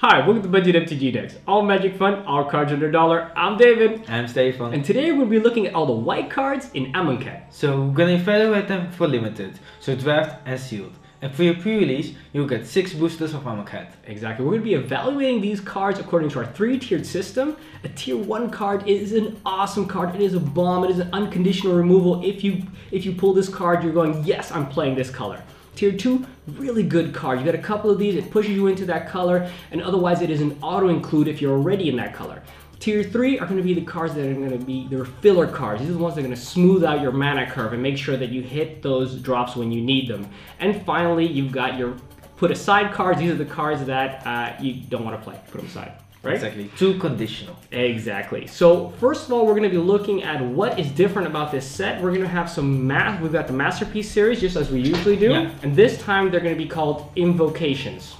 Hi, welcome to Budget MTG Decks. All magic fun, all cards under $1. I'm David. I'm Stefan. And today we'll be looking at all the white cards in Amonkhet. So we're gonna evaluate them for limited, so draft and sealed. And for your pre-release, you'll get 6 boosters of Amonkhet. Exactly. We're going to be evaluating these cards according to our 3-tiered system. A tier 1 card is an awesome card. It is a bomb. It is an unconditional removal. If you pull this card, you're going, yes, I'm playing this color. Tier 2, really good card. You get a couple of these, it pushes you into that color, and otherwise it is an auto-include if you're already in that color. Tier 3 are going to be the cards that are going to be their filler cards. These are the ones that are going to smooth out your mana curve and make sure that you hit those drops when you need them. And finally, you've got your put aside cards. These are the cards that you don't want to play. Put them aside. Right? Exactly. Too conditional. Exactly. So first of all, we're going to be looking at what is different about this set. We're going to have some we've got the Masterpiece series, just as we usually do. Yeah. And this time they're going to be called Invocations.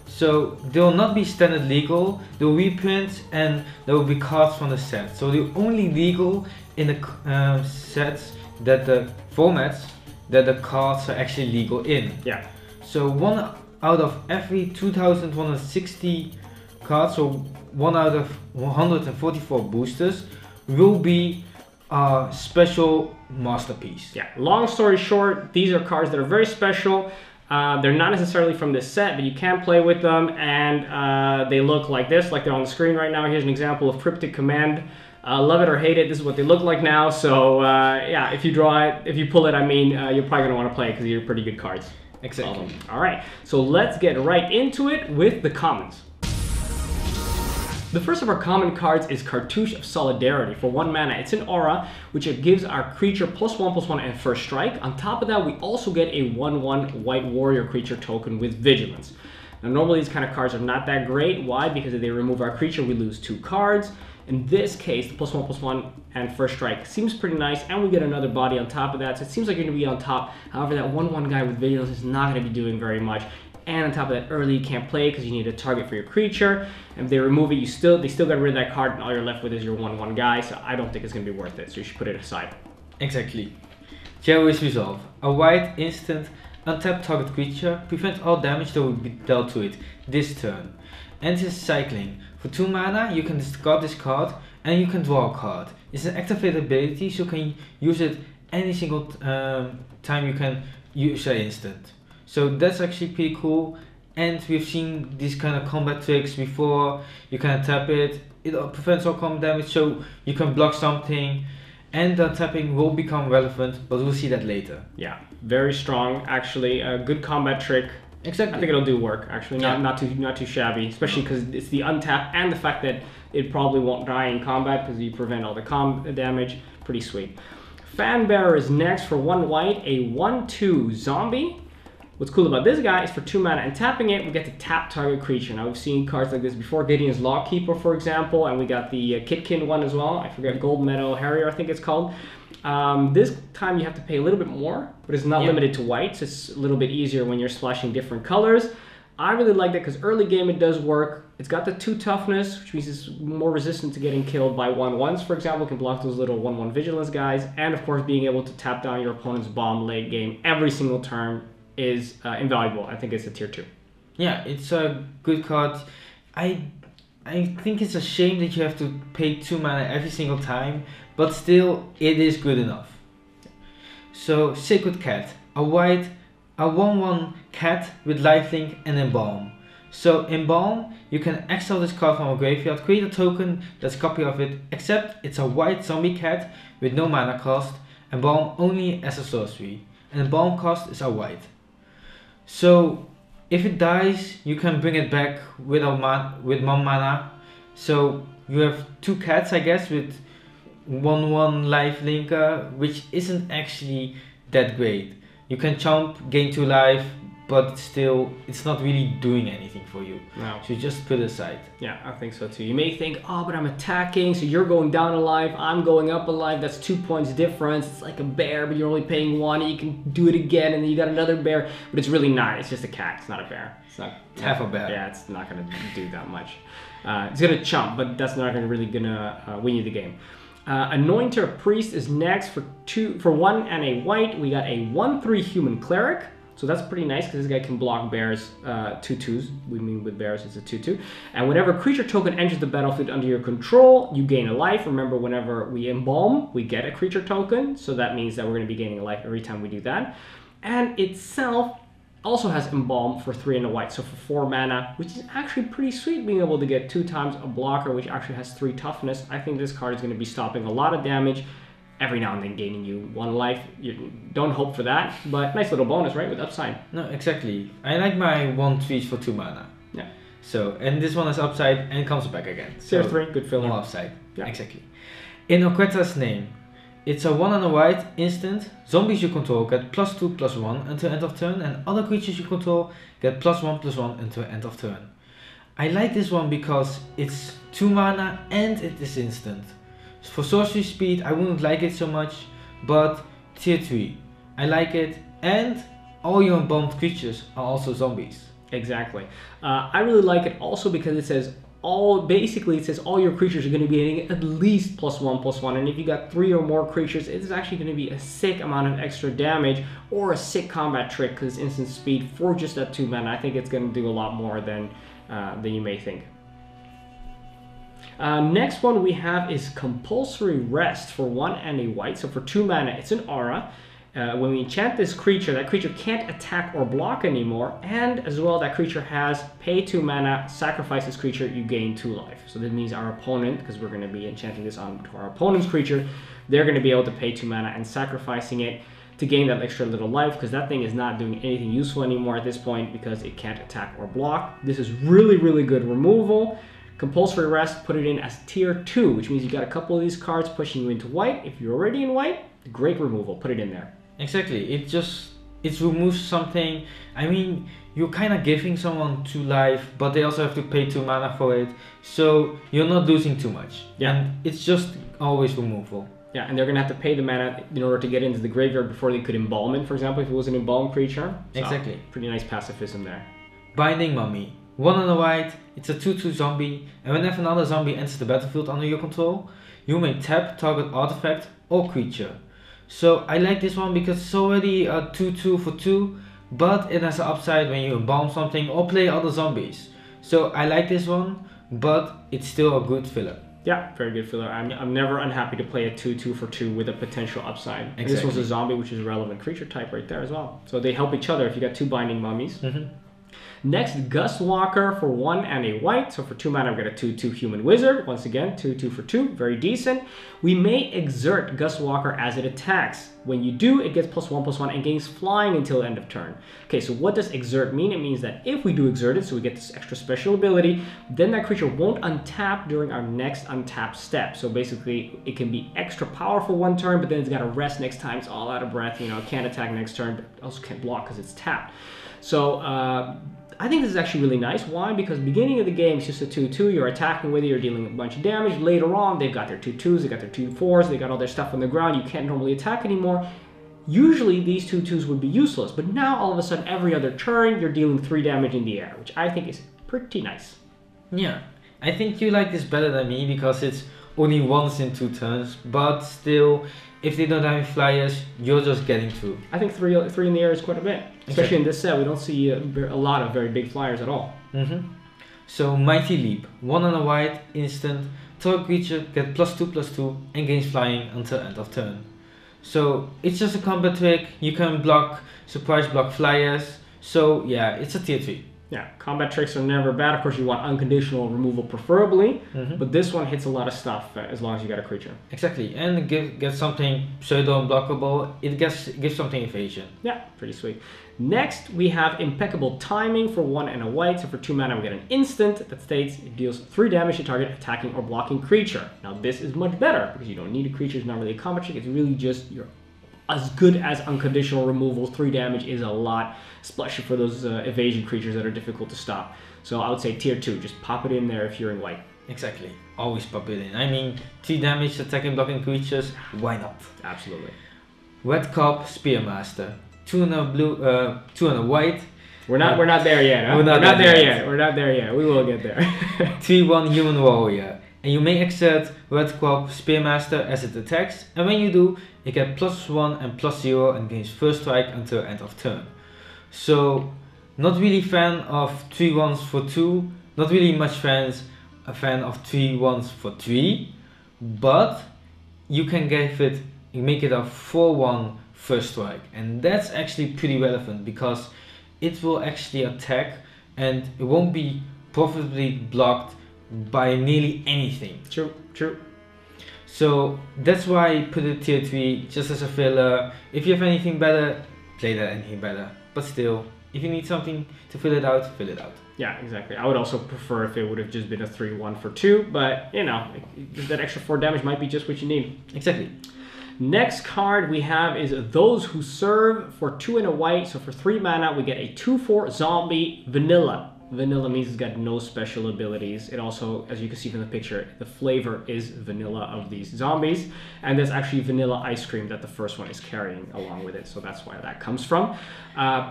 So they will not be standard legal, they will reprints, and there will be cards from the set. So they're only legal in the sets that the formats that the cards are actually legal in. Yeah. So 1 out of every 2,160 cards, so 1 out of 144 boosters will be a special masterpiece. Yeah, long story short, these are cards that are very special. They're not necessarily from this set, but you can play with them, and they look like this, like they're on the screen right now. Here's an example of Cryptic Command. Love it or hate it, this is what they look like now. So yeah, if you draw it, if you pull it, I mean, you're probably gonna want to play it because they're pretty good cards. Exactly. All right, so let's get right into it with the commons. The first of our common cards is Cartouche of Solidarity for 1 mana. It's an aura, which it gives our creature +1/+1 and first strike. On top of that, we also get a 1/1 white warrior creature token with Vigilance. Now, normally these kind of cards are not that great. Why? Because if they remove our creature, we lose 2 cards. In this case, the +1/+1 and first strike seems pretty nice, and we get another body on top of that, so it seems like you're going to be on top. However, that 1/1 guy with Vigilance is not going to be doing very much. And on top of that, early you can't play because you need a target for your creature. And if they remove it, they still got rid of that card, and all you're left with is your 1/1 guy. So I don't think it's going to be worth it. So you should put it aside. Exactly. Terrorist Resolve. A white instant untapped target creature prevents all damage that will be dealt to it this turn. And it is cycling. For 2 mana, you can discard this card and you can draw a card. It's an activated ability, so you can use it any single time you can use an instant. So that's actually pretty cool, and we've seen these kind of combat tricks before. You can tap it, it prevents all combat damage, so you can block something, and the tapping will become relevant, but we'll see that later. Yeah, very strong, actually, a good combat trick. Exactly. I think it'll do work, actually, yeah. not too shabby, especially because it's the untap and the fact that it probably won't die in combat because you prevent all the combat damage. Pretty sweet. Fanbearer is next for 1 white, a 1/2 zombie. What's cool about this guy is for 2 mana and tapping it, we get to tap target creature. Now we've seen cards like this before, Gideon's Lawkeeper, for example, and we got the Kitkin one as well. I forget, Gold Meadow Harrier, I think it's called. This time you have to pay a little bit more, but it's not limited to white, so it's a little bit easier when you're splashing different colors. I really like that because early game it does work. It's got the 2 toughness, which means it's more resistant to getting killed by 1/1s, for example. It can block those little 1/1 vigilance guys, and of course being able to tap down your opponent's bomb late game every single turn is invaluable. I think it's a tier 2. Yeah, it's a good card. I think it's a shame that you have to pay 2 mana every single time, but still it is good enough. So Sacred Cat, a 1/1 cat with lifelink and Embalm. So Embalm, you can exile this card from a graveyard, create a token that's a copy of it, except it's a white zombie cat with no mana cost, Embalm only as a sorcery, and Embalm cost is a white. So if it dies, you can bring it back with 1 mana. So you have 2 cats, I guess, with 1/1 lifelink, which isn't actually that great. You can chomp, gain 2 life, but still, it's not really doing anything for you. No. So just put it aside. Yeah, I think so too. You may think, oh, but I'm attacking, so you're going down a life, I'm going up a life, that's 2 points difference. It's like a bear, but you're only paying 1, and you can do it again, and then you got another bear. But it's really not. It's just a cat. It's not a bear. It's not half a bear. Yeah, it's not going to do that much. It's going to chump, but that's not really going to win you the game. Anointer Priest is next for 1 and a white. We got a 1/3 human cleric. So that's pretty nice because this guy can block bears, 2/2s. We mean with bears, it's a 2/2. And whenever creature token enters the battlefield under your control, you gain a life. Remember, whenever we embalm, we get a creature token. So that means that we're going to be gaining a life every time we do that. And itself also has embalm for 3 and a white, so for 4 mana, which is actually pretty sweet, being able to get 2 times a blocker, which actually has 3 toughness. I think this card is going to be stopping a lot of damage, every now and then gaining you 1 life. You don't hope for that, but nice little bonus, right, with upside. No, exactly. I like my 1/3 for 2 mana. Yeah. So, and this one is upside and comes back again. Tier 3, good filler. More upside. Yeah. Exactly. In Oqueta's name, it's a 1 and a white instant. Zombies you control get +2/+1 until end of turn, and other creatures you control get +1/+1 until end of turn. I like this one because it's 2 mana and it is instant. For sorcery speed, I wouldn't like it so much, but tier 3, I like it, and all your embalmed creatures are also zombies. Exactly. I really like it also because it says basically it says all your creatures are going to be getting at least +1/+1, and if you got 3 or more creatures, it's actually going to be a sick amount of extra damage or a sick combat trick because instant speed for just that 2 mana. I think it's going to do a lot more than you may think. Next one we have is Compulsory Rest for 1 and a white. So for 2 mana, it's an aura. When we enchant this creature, that creature can't attack or block anymore, and as well that creature has pay 2 mana, sacrifice this creature, you gain 2 life. So that means our opponent, because we're going to be enchanting this on to our opponent's creature, they're going to be able to pay 2 mana and sacrificing it to gain that extra little life, because that thing is not doing anything useful anymore at this point because it can't attack or block. This is really, really good removal. Compulsory Rest, put it in as tier 2, which means you got a couple of these cards pushing you into white. If you're already in white, great removal, put it in there. Exactly, it removes something. I mean, you're kind of giving someone 2 life, but they also have to pay 2 mana for it, so you're not losing too much. Yeah. And it's just always removal. Yeah, and they're going to have to pay the mana in order to get into the graveyard before they could embalm it, for example, if it was an embalmed creature. So, exactly. Pretty nice pacifism there. Binding Mummy. 1 and a white, it's a 2/2 zombie, and whenever another zombie enters the battlefield under your control, you may tap target artifact or creature. So I like this one because it's already a 2/2 for 2, but it has an upside when you embalm something or play other zombies. So I like this one, but it's still a good filler. Yeah, very good filler. I'm never unhappy to play a 2/2 for 2 with a potential upside. Exactly. And this was a zombie, which is a relevant creature type right there as well. So they help each other if you got 2 Binding Mummies. Next, Gustwalker for 1 and a white. So for 2 mana, I've got a 2/2 Human Wizard. Once again, 2/2 for 2, very decent. We may exert Gustwalker as it attacks. When you do, it gets +1/+1 and gains flying until end of turn. Okay, so what does exert mean? It means that if we do exert it, so we get this extra special ability, then that creature won't untap during our next untap step. So basically, it can be extra powerful 1 turn, but then it's got to rest next time. It's all out of breath. You know, it can't attack next turn, but also can't block because it's tapped. So I think this is actually really nice. Why? Because beginning of the game, it's just a 2/2. You're attacking with it. You're dealing a bunch of damage. Later on, they've got their 2/2s. They got their 2/4s. They got all their stuff on the ground. You can't normally attack anymore. Usually, these 2/2s would be useless. But now, all of a sudden, every other turn, you're dealing 3 damage in the air, which I think is pretty nice. Yeah, I think you like this better than me because it's only once in 2 turns. But still, if they don't have any flyers, you're just getting through. I think 3 in the air is quite a bit. Especially in this set, we don't see a lot of very big flyers at all. So Mighty Leap, 1 and a white, instant, target creature get +2/+2 and gains flying until end of turn. So it's just a combat trick. You can block, surprise block flyers. So yeah, it's a tier 3. Yeah, combat tricks are never bad. Of course, you want unconditional removal preferably, but this one hits a lot of stuff as long as you got a creature. Exactly, and get something pseudo unblockable. It gives something evasion. Yeah, pretty sweet. Next, we have Impeccable Timing for 1 and a white. So for 2 mana, we get an instant that states it deals 3 damage to target attacking or blocking creature. Now, this is much better because you don't need a creature. It's not really a combat trick. It's really just you're as good as unconditional removal. 3 damage is a lot, especially for those evasion creatures that are difficult to stop. So I would say tier 2, just pop it in there if you're in white. Exactly, always pop it in. I mean, 3 damage attacking blocking creatures, why not? Absolutely. Red Cop Spearmaster, 2 and a blue, 2 and a white. We're not there yet. Huh? We're not there yet. We're not there yet. We will get there. 3/1 Human Warrior. And you may exert Red Crop Spearmaster as it attacks, and when you do, it gets +1 and +0 and gains first strike until end of turn. So not really fan of 3/1s for 2, not really much a fan of 3/1s for 3, but you can make it a 4/1 first strike, and that's actually pretty relevant because it will actually attack and it won't be profitably blocked by nearly anything. True. So that's why I put it tier 3 just as a filler. If you have anything better, play that anything better. But still, if you need something to fill it out, fill it out. Yeah, exactly. I would also prefer if it would have just been a 3/1 for 2, but you know, that extra 4 damage might be just what you need. Exactly. Next card we have is Those Who Serve for 2 and a white. So for 3 mana, we get a 2/4 zombie vanilla. Vanilla means it's got no special abilities. It also, as you can see from the picture, the flavor is vanilla of these zombies. And there's actually vanilla ice cream that the first one is carrying along with it. So that's where that comes from.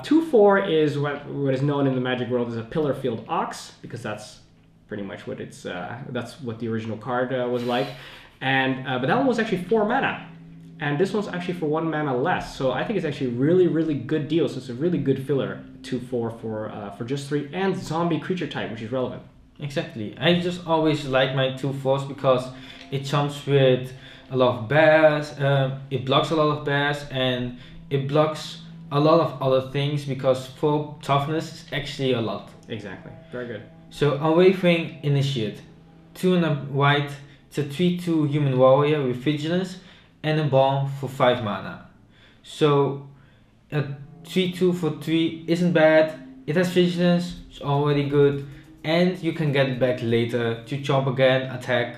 2/4 is what is known in the Magic world as a Pillar Field Ox, because that's pretty much what that's what the original card was like. And but that one was actually 4 mana. And this one's actually for 1 mana less. So I think it's actually a really, really good deal. So it's a really good filler, 2/4 for just 3, and zombie creature type, which is relevant. Exactly. I just always like my 2/4s because it jumps with a lot of bears, it blocks a lot of bears, and it blocks a lot of other things because 4 toughness is actually a lot. Exactly. Very good. So Unwavering Initiate, 2 and a white, it's a 3/2 human warrior with vigilance and a bomb for 5 mana. So a 3/2 for 3 isn't bad. It has vigilance, it's already good, and you can get it back later to chomp again, attack.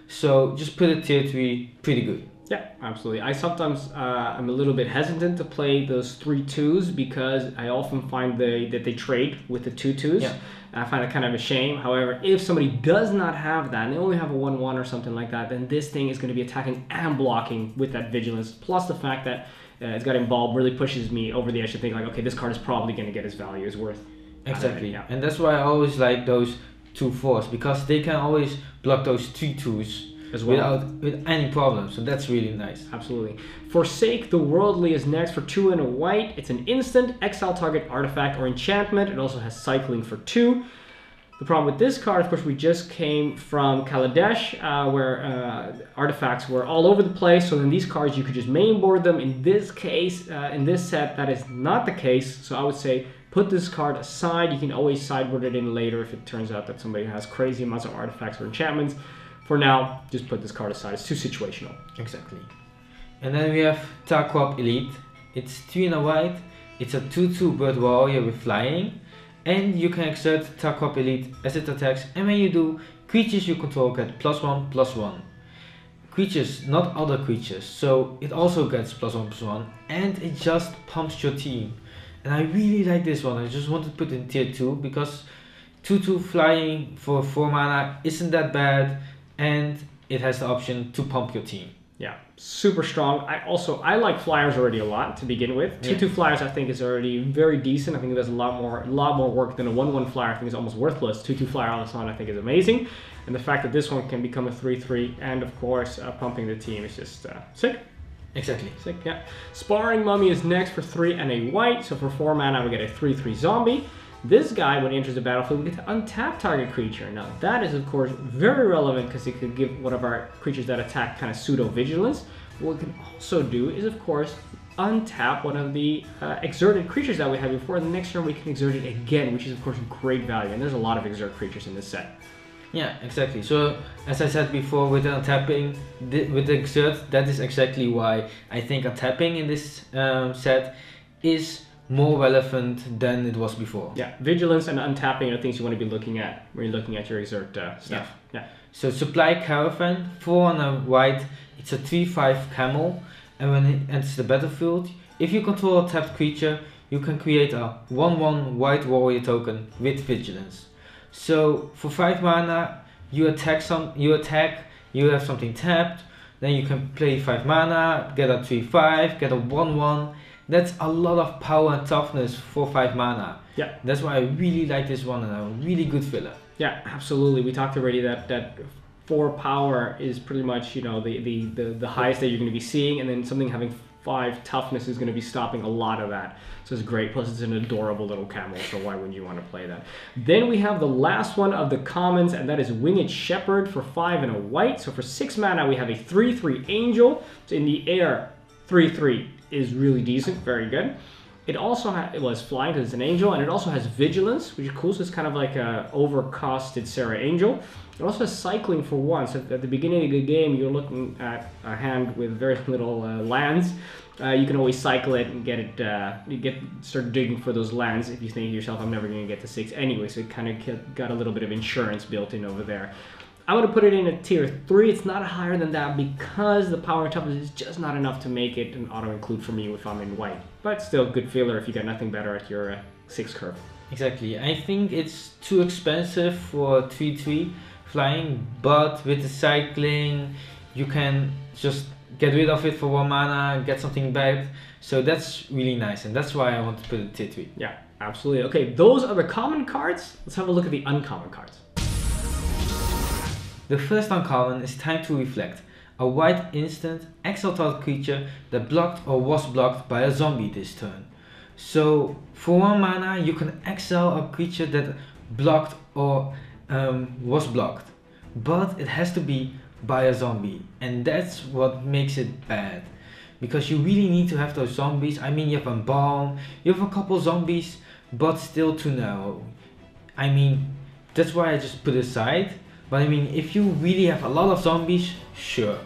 So just put it tier 3, pretty good. Yeah, absolutely. I sometimes I'm a little bit hesitant to play those 3/2s because I often find that they trade with the 2/2s. Yeah. I find it kind of a shame. However, if somebody does not have that and they only have a 1/1 or something like that, then this thing is going to be attacking and blocking with that vigilance. Plus the fact that it's got Involve really pushes me over the edge to think like, okay, this card is probably going to get its value, is worth. Exactly. Yeah. And that's why I always like those 2/4s because they can always block those 3/2s as well with any problem. So that's really nice. Absolutely. Forsake the Worldly is next for 2 and a white. It's an instant, exile target artifact or enchantment. It also has cycling for 2. The problem with this card, of course, we just came from Kaladesh, where artifacts were all over the place. So in these cards, you could just mainboard them. In this case, in this set, that is not the case. So I would say put this card aside. You can always sideboard it in later if it turns out that somebody has crazy amounts of artifacts or enchantments. For now, just put this card aside. It's too situational. Exactly. And then we have Tarkwap Elite. It's 3 and a white. It's a 2/2 bird warrior with flying. And you can exert Tarkwap Elite as it attacks. And when you do, creatures you control get +1/+1. Creatures, not other creatures. So it also gets +1/+1. And it just pumps your team. And I really like this one. I just wanted to put it in tier 2 because 2/2 flying for 4 mana isn't that bad. And it has the option to pump your team. Yeah, super strong. I like flyers already a lot to begin with. 2/2 flyers I think is already very decent. I think there's a lot more work than a 1/1 flyer. I think is almost worthless. 2/2 flyer on its own I think is amazing. And the fact that this one can become a 3/3 and of course pumping the team is just sick. Exactly. Sick, yeah. Sparring Mummy is next for 3 and a white. So for 4 mana we get a 3/3 zombie. This guy, when he enters the battlefield, we get to untap target creature. Now, that is, of course, very relevant because it could give one of our creatures that attack kind of pseudo-vigilance. What we can also do is, of course, untap one of the exerted creatures that we had before. And the next turn, we can exert it again, which is, of course, great value. And there's a lot of exert creatures in this set. Yeah, exactly. So, as I said before, with the untapping, with the exert, that is exactly why I think untapping in this set is more relevant than it was before. Yeah, vigilance and untapping are things you want to be looking at when you're looking at your exert stuff. Yeah. So Supply Caravan, 4 and a white, it's a 3/5 camel, and when it enters the battlefield, if you control a tapped creature, you can create a 1/1 white warrior token with vigilance. So for 5 mana, you have something tapped, then you can play 5 mana, get a 3/5, get a 1/1. That's a lot of power and toughness for 5 mana. Yeah. That's why I really like this one and a really good filler. Yeah, absolutely. We talked already that 4 power is pretty much, you know, the highest that you're going to be seeing, and then something having 5 toughness is going to be stopping a lot of that. So it's great. Plus it's an adorable little camel, so why wouldn't you want to play that? Then we have the last one of the commons, and that is Winged Shepherd for 5 and a white. So for 6 mana we have a 3/3 angel. So in the air, 3/3 is really decent, very good. It also it was flying because it's an angel, and it also has vigilance, which is cool. So it's kind of like a overcosted Sarah Angel. It also has cycling for 1. So at the beginning of the game, you're looking at a hand with very little lands. You can always cycle it and get it. Start digging for those lands if you think to yourself, I'm never going to get to 6 anyway. So it kind of got a little bit of insurance built in over there. I would have put it in a tier 3. It's not higher than that because the power and toughness is just not enough to make it an auto-include for me if I'm in white. But still, good filler if you got nothing better at your 6 curve. Exactly. I think it's too expensive for 3/3 flying, but with the cycling, you can just get rid of it for 1 mana, get something back. So that's really nice, and that's why I want to put it tier 3. Yeah, absolutely. Okay, those are the common cards. Let's have a look at the uncommon cards. The first uncommon is Time to Reflect, a white instant exile target creature that blocked or was blocked by a zombie this turn. So for 1 mana you can exile a creature that blocked or was blocked, but it has to be by a zombie, and that's what makes it bad, because you really need to have those zombies. I mean, you have Embalm, you have a couple zombies, but still too narrow. I mean, that's why I just put it aside. But I mean, if you really have a lot of zombies, sure.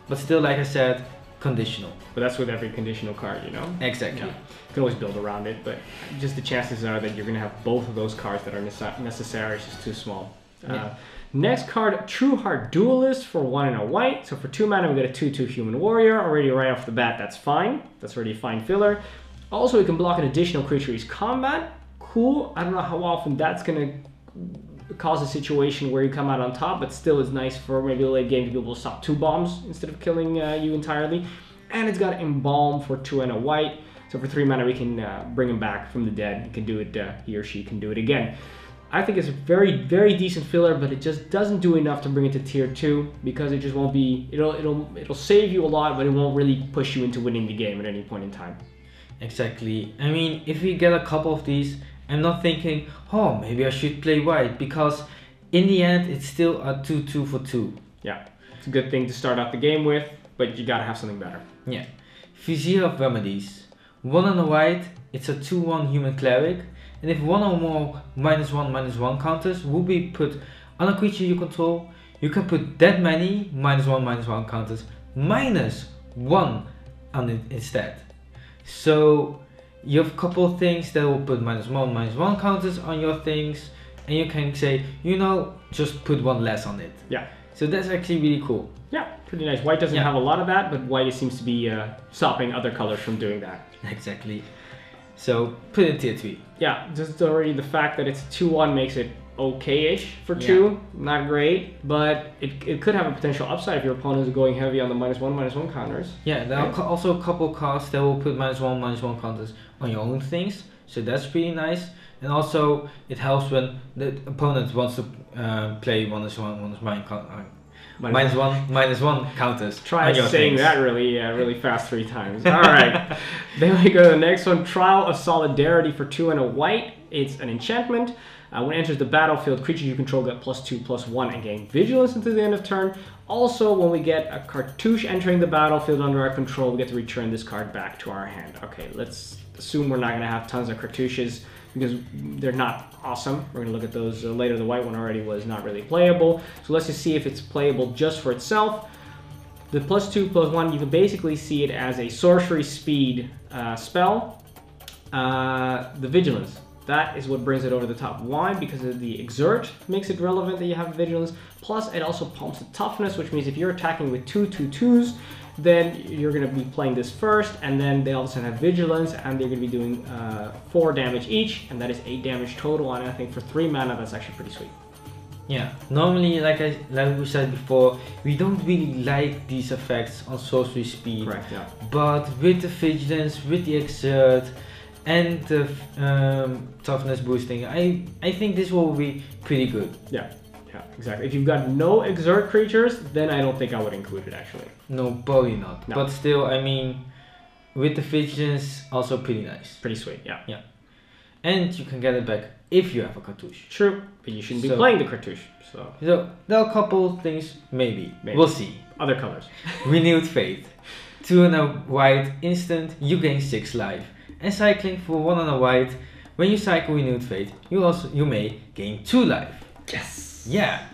But still, like I said, conditional. But that's with every conditional card, you know? Exactly. Yeah. You can always build around it, but just the chances are that you're going to have both of those cards that are necessary. It's just too small. Yeah. Next card, True Heart Duelist for 1 and a white. So for 2 mana, we get a 2/2 Human Warrior. Already right off the bat, that's fine. That's already a fine filler. Also, we can block an additional creature each combat. Cool. I don't know how often that's going to cause a situation where you come out on top, but still is nice for maybe a late game to be able to stop 2 bombs instead of killing you entirely. And it's got Embalm for 2 and a white. So for 3 mana we can bring him back from the dead. He can do it, he or she can do it again. I think it's a very, very decent filler, but it just doesn't do enough to bring it to tier 2 because it just won't be, it'll save you a lot, but it won't really push you into winning the game at any point in time. Exactly. I mean, if we get a couple of these, I'm not thinking, oh, maybe I should play white, because in the end, it's still a 2/2 for 2. Yeah, it's a good thing to start out the game with, but you gotta have something better. Yeah. Vizier of Remedies. 1 and a white, it's a 2/1 human cleric, and if 1 or more -1/-1 counters will be put on a creature you control, you can put that many -1/-1 counters -1 on it instead. So you have a couple of things that will put -1/-1 counters on your things, and you can say, you know, just put 1 less on it. Yeah. So that's actually really cool. Yeah, pretty nice. White doesn't have a lot of that, but white seems to be stopping other colors from doing that. Exactly. So put it in tier 3. Yeah, just already the fact that it's 2/1 makes it okay-ish for 2. Not great, but it could have a potential upside if your opponent is going heavy on the -1/-1 counters. Yeah, there are also a couple cards that will put -1/-1 counters on your own things, so that's pretty nice. And also it helps when the opponent wants to play -1/-1 counters. Try saying that really fast 3 times. All right. Then we go to the next one, Trial of Solidarity for 2 and a white. It's an enchantment. When it enters the battlefield, creatures you control get +2/+1 and gain vigilance until the end of turn. Also, when we get a cartouche entering the battlefield under our control, we get to return this card back to our hand. Okay, let's assume we're not going to have tons of cartouches because they're not awesome. We're going to look at those later. The white one already was not really playable. So let's just see if it's playable just for itself. The +2/+1, you can basically see it as a sorcery speed spell. The vigilance. That is what brings it over the top. Why? Because of the exert makes it relevant that you have vigilance. Plus, it also pumps the toughness, which means if you're attacking with 2/2/2s, then you're going to be playing this first, and then they also have vigilance, and they're going to be doing 4 damage each, and that is 8 damage total. And I think for 3 mana, that's actually pretty sweet. Yeah, normally, like we said before, we don't really like these effects on sorcery speed. Correct. Yeah. But with the vigilance, with the exert, and the toughness boosting, I think this will be pretty good. Yeah, exactly. If you've got no exert creatures, then I don't think I would include it actually. No, probably not. No. But still, I mean, with the vigilance, also pretty nice. Pretty sweet, yeah. Yeah. And you can get it back if you have a cartouche. True, but you shouldn't be playing the cartouche. So there are a couple things, maybe. We'll see. Other colors. Renewed Fate. 2 and a white, instant, you gain 6 life. And cycling for 1 and a white, when you cycle Renewed Fate, you may gain 2 life. Yes! Yeah.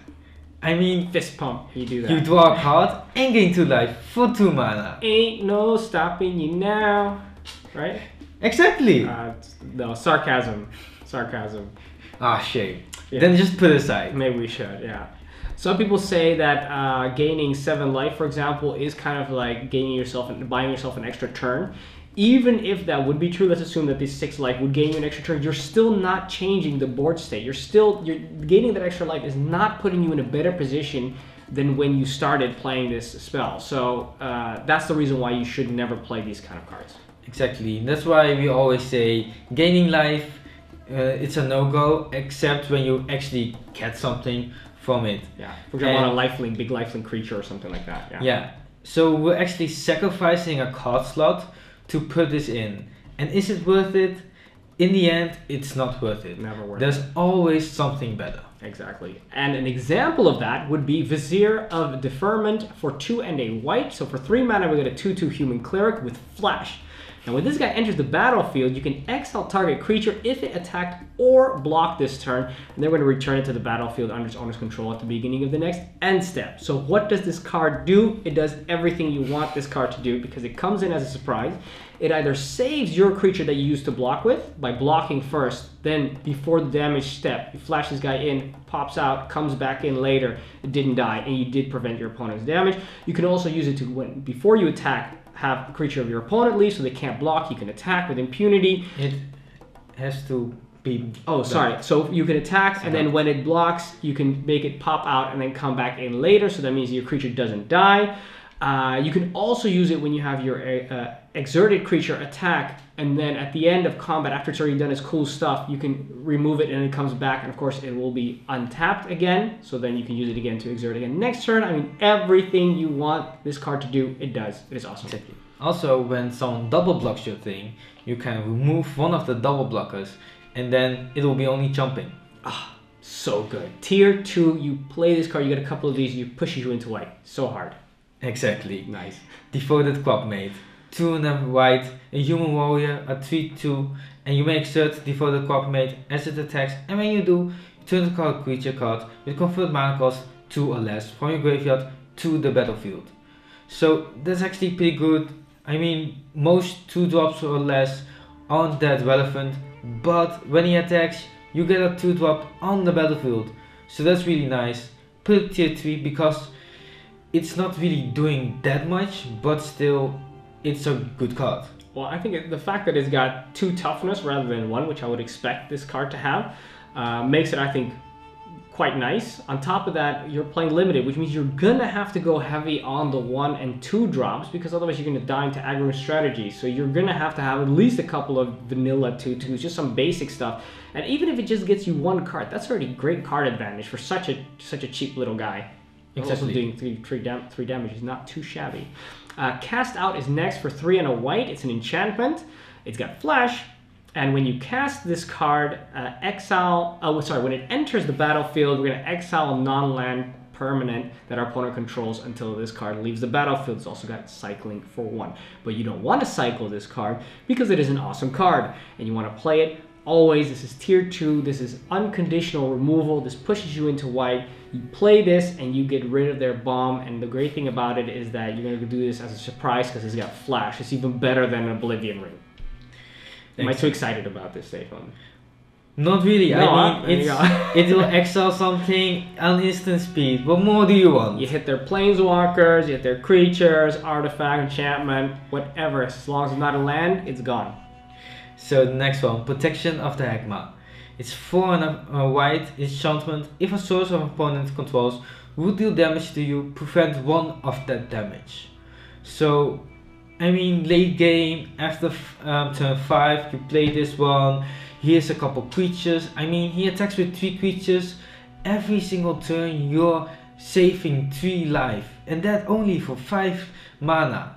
I mean, fist pump, you do that. You draw a card and gain 2 life for 2 mana. Ain't no stopping you now. Right? Exactly. No, sarcasm. Sarcasm. Ah, shame. Yeah. Then just put it aside. Maybe we should, yeah. Some people say that gaining 7 life, for example, is kind of like gaining yourself and buying yourself an extra turn. Even if that would be true, let's assume that this 6 life would gain you an extra turn, you're still not changing the board state. You're gaining that extra life is not putting you in a better position than when you started playing this spell. So that's the reason why you should never play these kind of cards. Exactly. That's why we always say gaining life, it's a no-go, except when you actually get something from it. Yeah. For example, on a lifelink, big lifelink creature or something like that. Yeah. Yeah. So we're actually sacrificing a card slot to put this in. And is it worth it? In the end, it's not worth it. Never worth it. There's always something better. Exactly. And an example of that would be Vizier of Deferment for 2 and a white. So for 3 mana, we get a 2/2 human cleric with flash. Now when this guy enters the battlefield, you can exile target creature if it attacked or blocked this turn, and then we're going to return it to the battlefield under its owner's control at the beginning of the next end step. So what does this card do? It does everything you want this card to do because it comes in as a surprise. It either saves your creature that you used to block with by blocking first, then before the damage step, you flash this guy in, pops out, comes back in later, it didn't die, and you did prevent your opponent's damage. You can also use it to, before you attack, have a creature of your opponent leave so they can't block. You can attack with impunity. It has to be... Oh, sorry. So you can attack, and then when it blocks, you can make it pop out and then come back in later. So that means your creature doesn't die. You can also use it when you have your exerted creature attack, and then at the end of combat, after it's already done its cool stuff, you can remove it and it comes back, and of course it will be untapped again, so then you can use it again to exert again next turn. I mean, everything you want this card to do, it does. It is awesome. Exactly. Also, when someone double blocks your thing, you can remove one of the double blockers, and then it will be only jumping. Ah, so good. Tier 2, you play this card, you get a couple of these, you pushes you into white. So hard. Exactly. Nice. Devoted Quapmate. 2 and a white, a human warrior, a 3/2, and you may exert Devoted Quapmate as it attacks, and when you do, you turn the card creature card with convert mana cost 2 or less from your graveyard to the battlefield. So that's actually pretty good. I mean, most 2-drops or less aren't that relevant, but when he attacks, you get a 2-drop on the battlefield. So that's really nice. Put it tier 3 because it's not really doing that much, but still, it's a good card. Well, I think the fact that it's got 2 toughness rather than 1, which I would expect this card to have, makes it, I think, quite nice. On top of that, you're playing limited, which means you're gonna have to go heavy on the 1 and 2 drops because otherwise you're gonna die into aggro strategy. So you're gonna have to have at least a couple of vanilla 2/2s, just some basic stuff. And even if it just gets you 1 card, that's already great card advantage for such a cheap little guy. Exactly. Also doing 3 damage is not too shabby. Cast Out is next for 3 and a white. It's an enchantment. It's got flash. And when you cast this card, when it enters the battlefield, we're going to exile a non-land permanent that our opponent controls until this card leaves the battlefield. It's also got cycling for 1. But you don't want to cycle this card because it is an awesome card. And you want to play it always. This is tier 2. This is unconditional removal. This pushes you into white. You play this and you get rid of their bomb. And the great thing about it is that you're going to do this as a surprise because it's got flash. It's even better than an Oblivion Ring. Am I too excited about this, Stefan? Not really. No, I mean, it will exile something on instant speed. What more do you want? You hit their planeswalkers, you hit their creatures, artifact, enchantment, whatever. As long as it's not a land, it's gone. So the next one, Protection of the Hagma. It's 4 and a white enchantment. If a source of opponent controls would deal damage to you, prevent 1 of that damage. So, I mean, late game, after turn 5, you play this one. Here's a couple creatures. I mean, he attacks with 3 creatures. Every single turn, you're saving 3 life. And that only for 5 mana.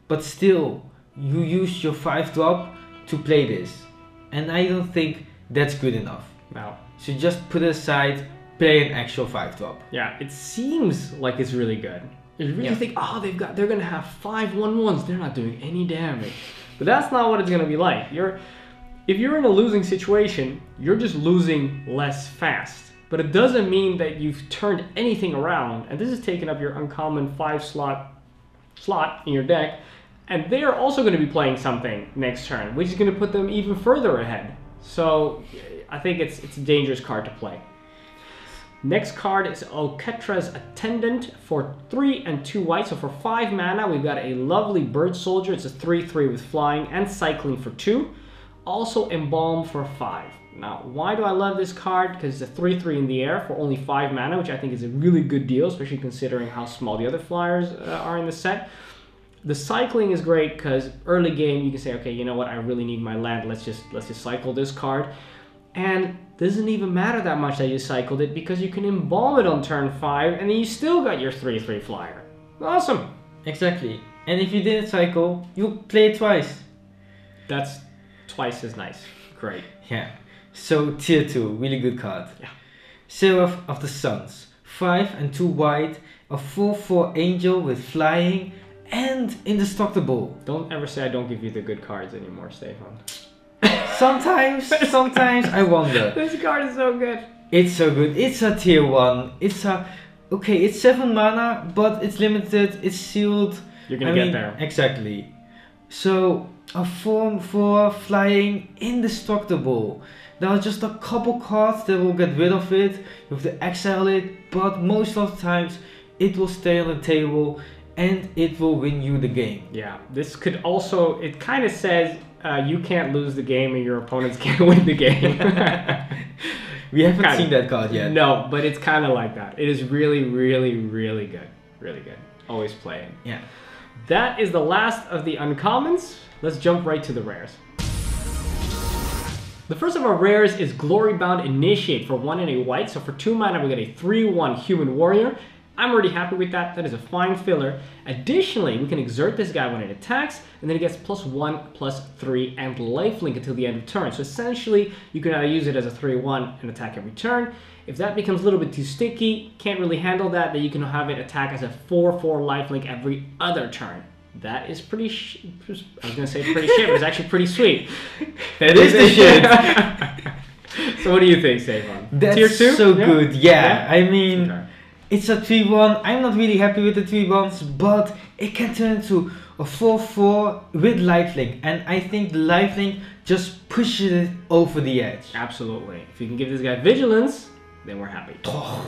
But still, you use your 5-drop to play this. And I don't think that's good enough. No. So just put it aside, play an actual 5-drop. Yeah, it seems like it's really good. You really think, oh, they're gonna have 5 1/1s. They're not doing any damage. But that's not what it's gonna be like. If you're in a losing situation, you're just losing less fast. But it doesn't mean that you've turned anything around. And this is taking up your uncommon 5 slot in your deck. And they are also going to be playing something next turn, which is going to put them even further ahead. So I think it's a dangerous card to play. Next card is Amonkhet's Attendant for 3 and 2 white. So for 5 mana, we've got a lovely bird soldier. It's a 3/3 with flying and cycling for 2. Also Embalm for 5. Now, why do I love this card? Because it's a 3/3 in the air for only 5 mana, which I think is a really good deal, especially considering how small the other flyers are in the set. The cycling is great because early game you can say, okay, you know what, I really need my land. Let's just cycle this card. And it doesn't even matter that much that you cycled it because you can embalm it on turn 5 and then you still got your 3/3 flyer. Awesome. Exactly. And if you didn't cycle, you play it twice. That's twice as nice. Great. Yeah. So tier 2, really good card. Yeah. Seraph of the Suns. 5 and 2 white, a 4/4 angel with flying and indestructible. Don't ever say I don't give you the good cards anymore, Stefan. Sometimes I wonder. This card is so good. It's so good. It's a tier 1. It's 7 mana, but it's limited, it's sealed. You're gonna get there. Exactly. So a 4/4 flying indestructible. There are just a couple cards that will get rid of it. You have to exile it, but most of the times it will stay on the table and it will win you the game. Yeah, this could also, it kind of says you can't lose the game and your opponents can't win the game. We haven't seen that card yet. No, but it's kind of like that. It is really, really, really good. Really good. Always play it. Yeah. That is the last of the uncommons. Let's jump right to the rares. The first of our rares is Glorybound Initiate for 1 and a white. So for 2 mana, we get a 3/1 human warrior. I'm already happy with that. That is a fine filler. Additionally, we can exert this guy when it attacks, and then it gets +1/+3 and lifelink until the end of turn. So essentially, you can either use it as a 3/1 and attack every turn. If that becomes a little bit too sticky, can't really handle that, then you can have it attack as a 4/4 lifelink every other turn. That is pretty I was going to say pretty shit, but it's actually pretty sweet. That is the shit. So what do you think, Stefan? That's Tier 2? so good. Yeah, I mean, okay. It's a 3/1. I'm not really happy with the 3/1s, but it can turn into a 4/4 with lifelink. And I think the lifelink just pushes it over the edge. Absolutely. If you can give this guy vigilance, then we're happy. Oh,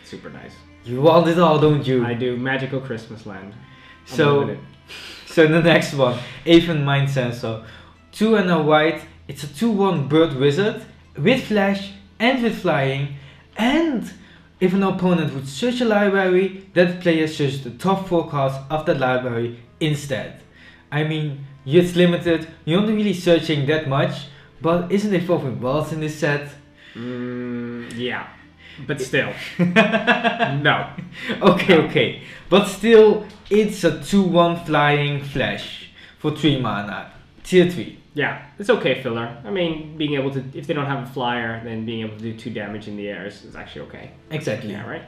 super nice. you want it all, don't you? I do. Magical Christmas Land. So the next one, Aven Mind Sensor. 2 and a white. It's a 2/1 bird wizard with flash and with flying. And if an opponent would search a library, that player searches the top 4 cards of that library instead. I mean, it's limited, you're not really searching that much, but isn't evolving worlds in this set? Yeah, but still. No. Okay. But still, it's a 2/1 flying flash for 3 mana. Tier 3. Yeah, it's okay filler. I mean, being able to, if they don't have a flyer, then being able to do 2 damage in the air is actually okay. Exactly. Yeah, right?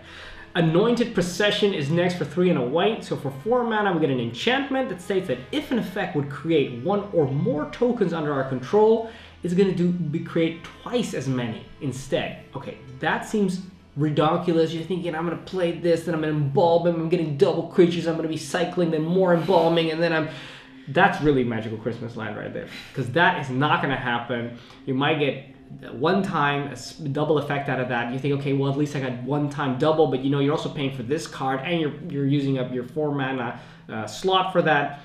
Anointed Procession is next for 3 and a white. So for 4 mana, we get an enchantment that states that if an effect would create 1 or more tokens under our control, it's going to create twice as many instead. Okay, that seems ridiculous. You're thinking, I'm going to play this, then I'm going to embalm him, I'm getting double creatures, I'm going to be cycling, then more embalming, and then that's really Magical Christmas Land right there. Because that is not going to happen. You might get one time a double effect out of that. You think, okay, well, at least I got 1 time double, but you know, you're also paying for this card, and you're using up your 4 mana slot for that.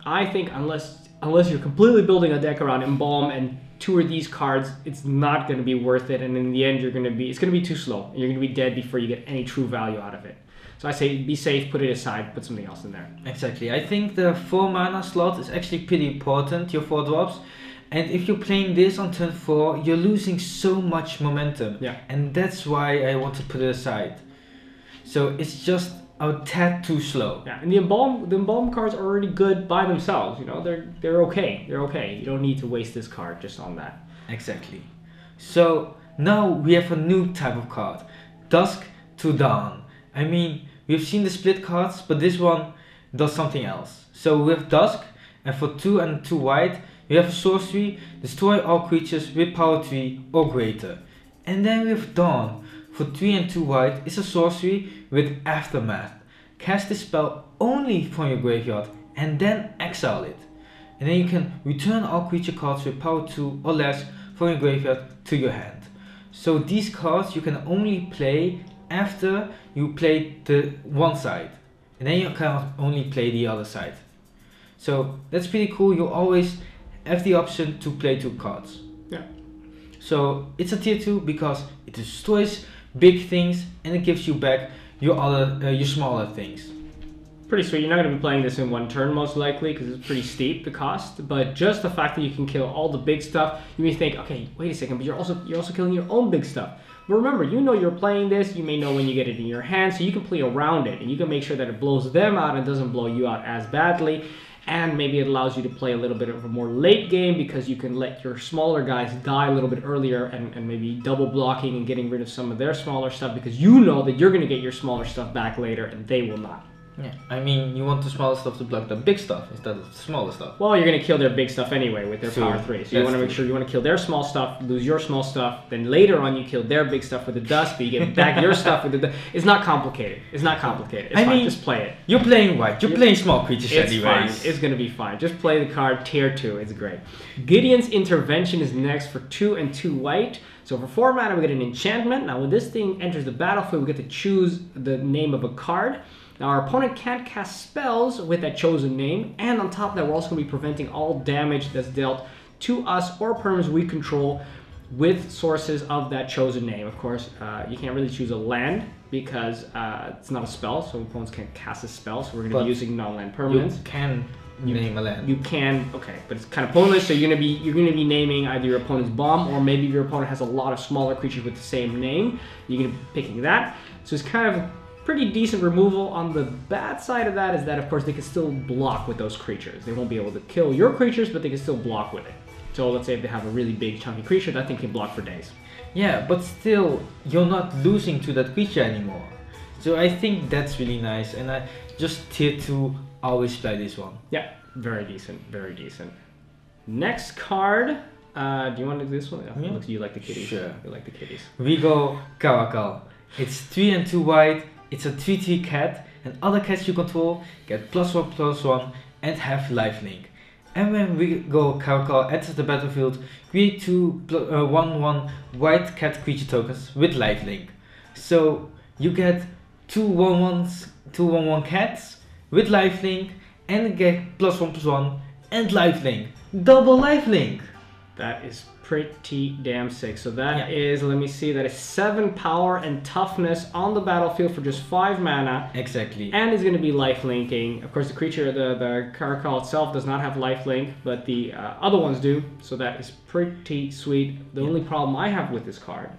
I think unless you're completely building a deck around Embalm and 2 of these cards, it's not going to be worth it, and in the end, it's going to be too slow. You're going to be dead before you get any true value out of it. So I say be safe, put it aside, put something else in there. Exactly. I think the 4 mana slot is actually pretty important, your 4 drops. And if you're playing this on turn 4, you're losing so much momentum. Yeah. And that's why I want to put it aside. So it's just a tad too slow. Yeah, and the embalm cards are already good by themselves. You know, they're okay. They're okay. You don't need to waste this card just on that. Exactly. So now we have a new type of card, Dusk to Dawn. I mean, we've seen the split cards, but this one does something else. So we have Dusk, and for 2 and 2 white, we have a sorcery, destroy all creatures with power 3 or greater. And then we have Dawn. For 3 and 2 white, it's a sorcery with Aftermath. Cast this spell only from your graveyard and then exile it. And then you can return all creature cards with power 2 or less from your graveyard to your hand. So these cards you can only play after you play the one side. And then you cannot only play the other side. So that's pretty cool. You always have the option to play 2 cards. Yeah. So it's a tier 2 because it destroys big things and it gives you back your smaller things. Pretty sweet. You're not going to be playing this in one turn most likely because it's pretty steep, the cost. But just the fact that you can kill all the big stuff, you may think, okay, wait a second, but you're also killing your own big stuff. But remember, you know you're playing this. You may know when you get it in your hand, so you can play around it and you can make sure that it blows them out and doesn't blow you out as badly. And maybe it allows you to play a little bit of a more late game because you can let your smaller guys die a little bit earlier and maybe double blocking and getting rid of some of their smaller stuff because you know that you're going to get your smaller stuff back later and they will not. Yeah, I mean, you want the smaller stuff to block the big stuff instead of the smaller stuff. Well, you're going to kill their big stuff anyway with their True. power 3. So you want to make sure you want to kill their small stuff, lose your small stuff, then later on you kill their big stuff with the dust, but you get back your stuff with the dust. It's not complicated. It's not complicated. It's fine. Just play it. You're playing white. You're playing small creatures it's anyways. Fine. It's going to be fine. Just play the card tier 2. It's great. Gideon's Intervention is next for 2 and 2 white. So for 4 mana we get an enchantment. Now when this thing enters the battlefield, we get to choose the name of a card. Now our opponent can't cast spells with that chosen name, and on top of that we're also going to be preventing all damage that's dealt to us or perms we control with sources of that chosen name. Of course, you can't really choose a land because it's not a spell, so opponents can't cast a spell, so we're going to be using non-land permanents. You can name a land. You can, okay, but it's kind of pointless, so you're going to be naming either your opponent's bomb or maybe your opponent has a lot of smaller creatures with the same name. You're going to be picking that. So it's kind of pretty decent removal. On the bad side of that is that, of course, they can still block with those creatures. They won't be able to kill your creatures, but they can still block with it. So let's say if they have a really big, chunky creature, that thing can block for days. Yeah, but still, you're not losing to that creature anymore. So I think that's really nice, and I just tier 2 always play this one. Yeah, very decent, very decent. Next card, do you want to do this one? Yeah. Looks you like the kitties. Sure. You like the kitties. We go Caracal. It's 3 and 2 white. It's a 3/3 cat, and other cats you control get +1/+1 and have lifelink. And when we go Caracal enters the battlefield, create 2 1/1 white cat creature tokens with lifelink. So you get 2 1/1s, 2 1/1 cats with lifelink, and get +1/+1 and lifelink. Double lifelink! That is pretty damn sick. So that is, let me see, that is 7 power and toughness on the battlefield for just 5 mana. Exactly. And is going to be lifelinking. Of course, the creature, the Caracal itself does not have lifelink, but the other ones do. So that is pretty sweet. The only problem I have with this card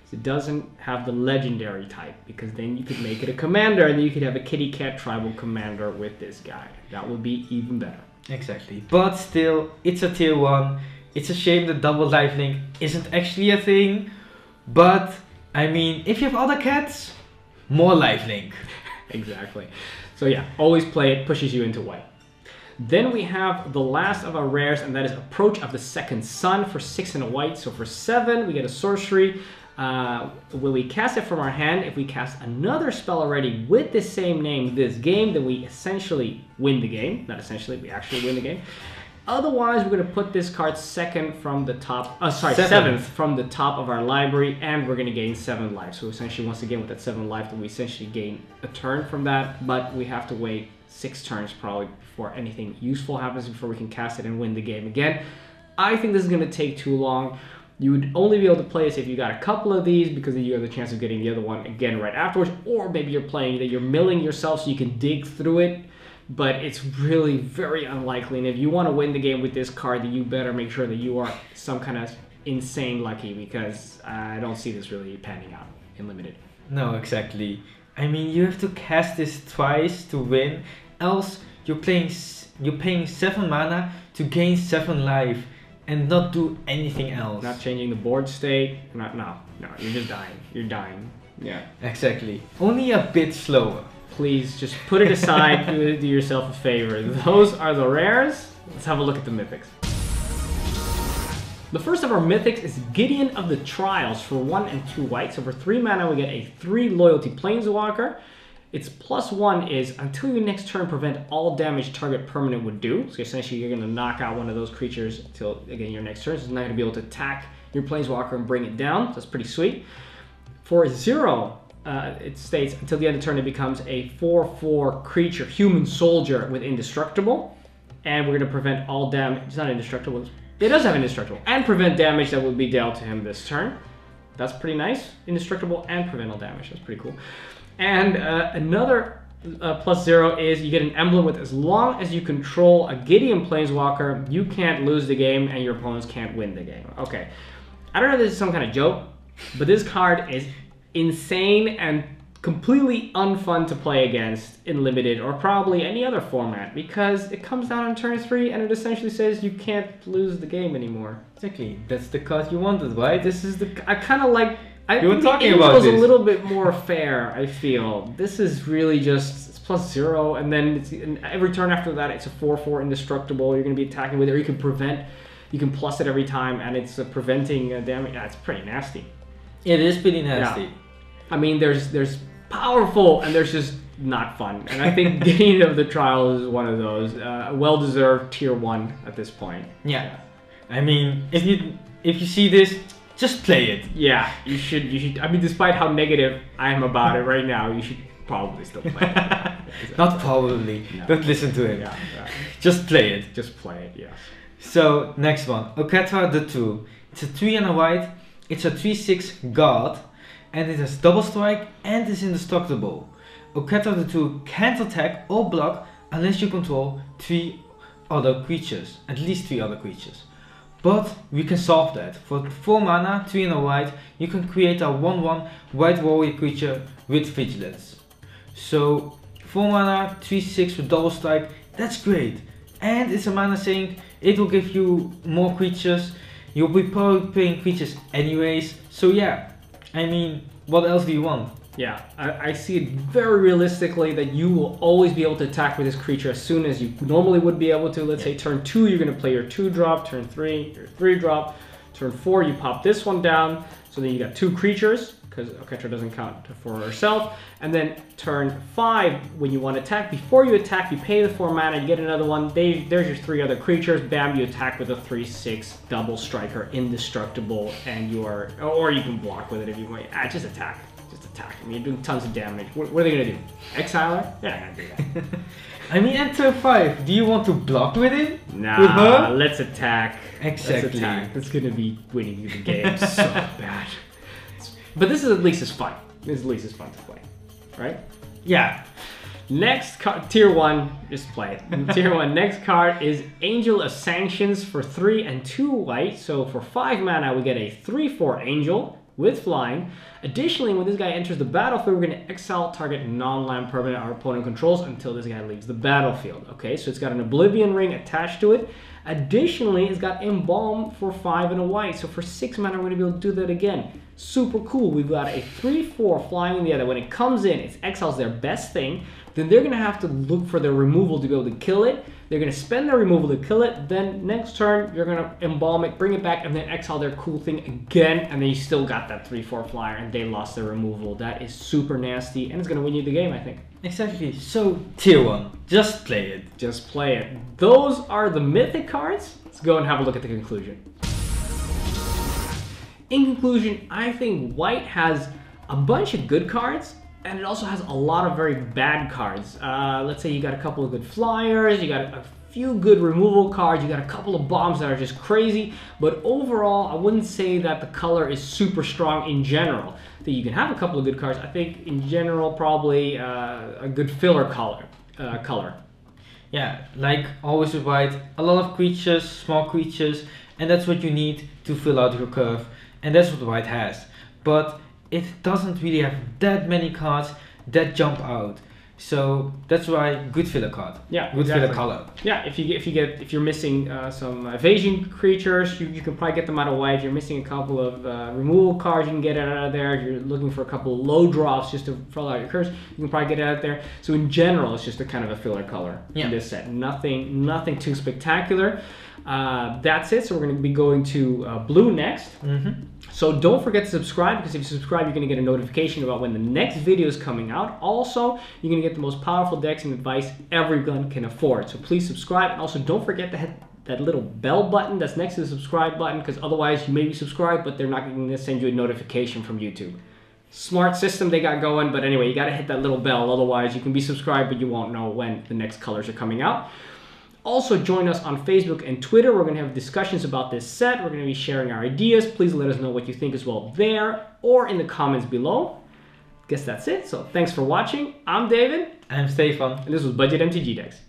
is it doesn't have the legendary type, because then you could make it a commander and then you could have a kitty cat tribal commander with this guy. That would be even better. Exactly. But still, it's a tier 1. It's a shame that double lifelink isn't actually a thing, but I mean, if you have other cats, more lifelink. Exactly. So yeah, always play it, pushes you into white. Then we have the last of our rares, and that is Approach of the Second Sun for 6 and a white. So for 7, we get a sorcery. When we cast it from our hand, if we cast another spell already with the same name this game, then we essentially win the game. Not essentially, we actually win the game. Otherwise, we're going to put this card seventh from the top of our library, and we're going to gain 7 life. So essentially, once again, with that 7 life, then we essentially gain a turn from that, but we have to wait 6 turns probably before anything useful happens, before we can cast it and win the game again. I think this is going to take too long. You would only be able to play this if you got a couple of these, because then you have the chance of getting the other one again right afterwards, or maybe you're playing that you're milling yourself so you can dig through it. But it's really very unlikely, and if you want to win the game with this card, then you better make sure that you are some kind of insane lucky, because I don't see this really panning out in Limited. No, exactly. I mean, you have to cast this twice to win, else you're paying 7 mana to gain 7 life and not do anything else. Not changing the board state. No, you're just dying. You're dying. Yeah. Exactly. Only a bit slower. Please just put it aside. Do yourself a favor. Those are the rares. Let's have a look at the mythics. The first of our mythics is Gideon of the Trials for 1 and 2 white. So for 3 mana we get a 3 loyalty planeswalker. Its +1 is until your next turn prevent all damage target permanent would do. So essentially you're going to knock out one of those creatures until again your next turn. So it's not going to be able to attack your planeswalker and bring it down. So that's pretty sweet. For 0, it states until the end of turn it becomes a 4/4 creature, human soldier with indestructible. And we're going to prevent all damage. It's not indestructible. It does have indestructible. And prevent damage that would be dealt to him this turn. That's pretty nice. Indestructible and prevent all damage. That's pretty cool. And another +0 is you get an emblem with as long as you control a Gideon planeswalker, you can't lose the game and your opponents can't win the game. Okay. I don't know if this is some kind of joke, but this card is insane and completely unfun to play against in Limited or probably any other format because it comes down on turn 3 and it essentially says you can't lose the game anymore. Exactly. That's the card you wanted, right? This is I kind of like... You were talking about this. A little bit more fair, I feel. This is really just... It's +0 and then and every turn after that it's a 4/4 indestructible. You're going to be attacking with it or you can prevent... You can plus it every time and it's preventing damage. Yeah, it's pretty nasty. It is pretty nasty. Yeah. I mean, there's powerful and there's just not fun. And I think Gideon of the Trial is one of those. Well-deserved tier 1 at this point. Yeah. I mean, if you see this, just play it. Yeah, you should. I mean, despite how negative I am about it right now, you should probably still play it. Not probably. No. Don't listen to it. Yeah. Just play it. Just play it, yeah. So, next one. Oketa the 2. It's a 3 and a white. It's a 3/6 god. And it has double strike and is indestructible. Oketa the 2 can't attack or block unless you control 3 other creatures. At least 3 other creatures. But we can solve that. For 4 mana, 3 and a white, you can create a 1/1 white warrior creature with vigilance. So 4 mana, 3/6 with double strike, that's great. And it's a mana sink, it will give you more creatures. You'll be probably playing creatures anyways. So yeah, I mean, what else do you want? Yeah, I see it very realistically that you will always be able to attack with this creature as soon as you normally would be able to. Let's say turn 2, you're going to play your 2-drop, turn 3, your 3-drop, turn 4, you pop this one down, so then you got 2 creatures, because Oketra doesn't count for herself, and then turn 5, when you want to attack, before you attack, you pay the 4 mana, you get another one, there's your 3 other creatures, bam, you attack with a 3/6 double striker, indestructible, and you are, or you can block with it if you want, just attack. Just attack. I mean, you're doing tons of damage. What are they gonna do? Exile her? They're not gonna do that. I mean, enter 5. Do you want to block with it? Nah, with her? Let's attack. Exactly. Let's attack. It's gonna be winning you the game so bad. But this is at least as fun. This is at least as fun to play, right? Yeah. Next card, tier 1, just play it. Tier 1, next card is Angel of Sanctions for 3 and 2 white. So for 5 mana, we get a 3/4 Angel with flying. Additionally, when this guy enters the battlefield, we're going to exile target non-land permanent our opponent controls until this guy leaves the battlefield. Okay, so it's got an Oblivion Ring attached to it. Additionally, it's got Embalm for 5 and a white. So for 6 mana, we're going to be able to do that again. Super cool. We've got a 3/4 flying in the other. When it comes in, it exiles their best thing. Then they're going to have to look for their removal to be able to kill it. They're going to spend their removal to kill it. Then next turn, you're going to embalm it, bring it back, and then exile their cool thing again. And then you still got that 3/4 flyer, and they lost their removal. That is super nasty, and it's going to win you the game, I think. Exactly. So, tier 1. Just play it. Just play it. Those are the mythic cards. Let's go and have a look at the conclusion. In conclusion, I think white has a bunch of good cards, and it also has a lot of very bad cards. Let's say you got a couple of good flyers, you got a few good removal cards, you got a couple of bombs that are just crazy, but overall, I wouldn't say that the color is super strong in general. I think you can have a couple of good cards. I think in general, probably a good filler color. Yeah, like always with white, a lot of creatures, small creatures, and that's what you need to fill out your curve, and that's what white has. But it doesn't really have that many cards that jump out. So that's why good filler card. Yeah, good exactly. filler color. Yeah, if you're missing some evasion creatures, you can probably get them out of white. If you're missing a couple of removal cards, you can get it out of there. If you're looking for a couple of low drops just to fill out your curse, you can probably get it out there. So in general, it's just a kind of a filler color in this set. Nothing too spectacular. That's it. So we're going to be going to blue next. So don't forget to subscribe, because if you subscribe, you're going to get a notification about when the next video is coming out. Also, you're going to get the most powerful decks and advice everyone can afford. So please subscribe, and also don't forget to hit that little bell button that's next to the subscribe button, because otherwise you may be subscribed, but they're not going to send you a notification from YouTube. Smart system they got going, but anyway, you got to hit that little bell. Otherwise, you can be subscribed, but you won't know when the next colors are coming out. Also, join us on Facebook and Twitter. We're going to have discussions about this set. We're going to be sharing our ideas. Please let us know what you think as well there or in the comments below. Guess that's it. So thanks for watching. I'm David. I'm Stefan. And this was Budget MTG Decks.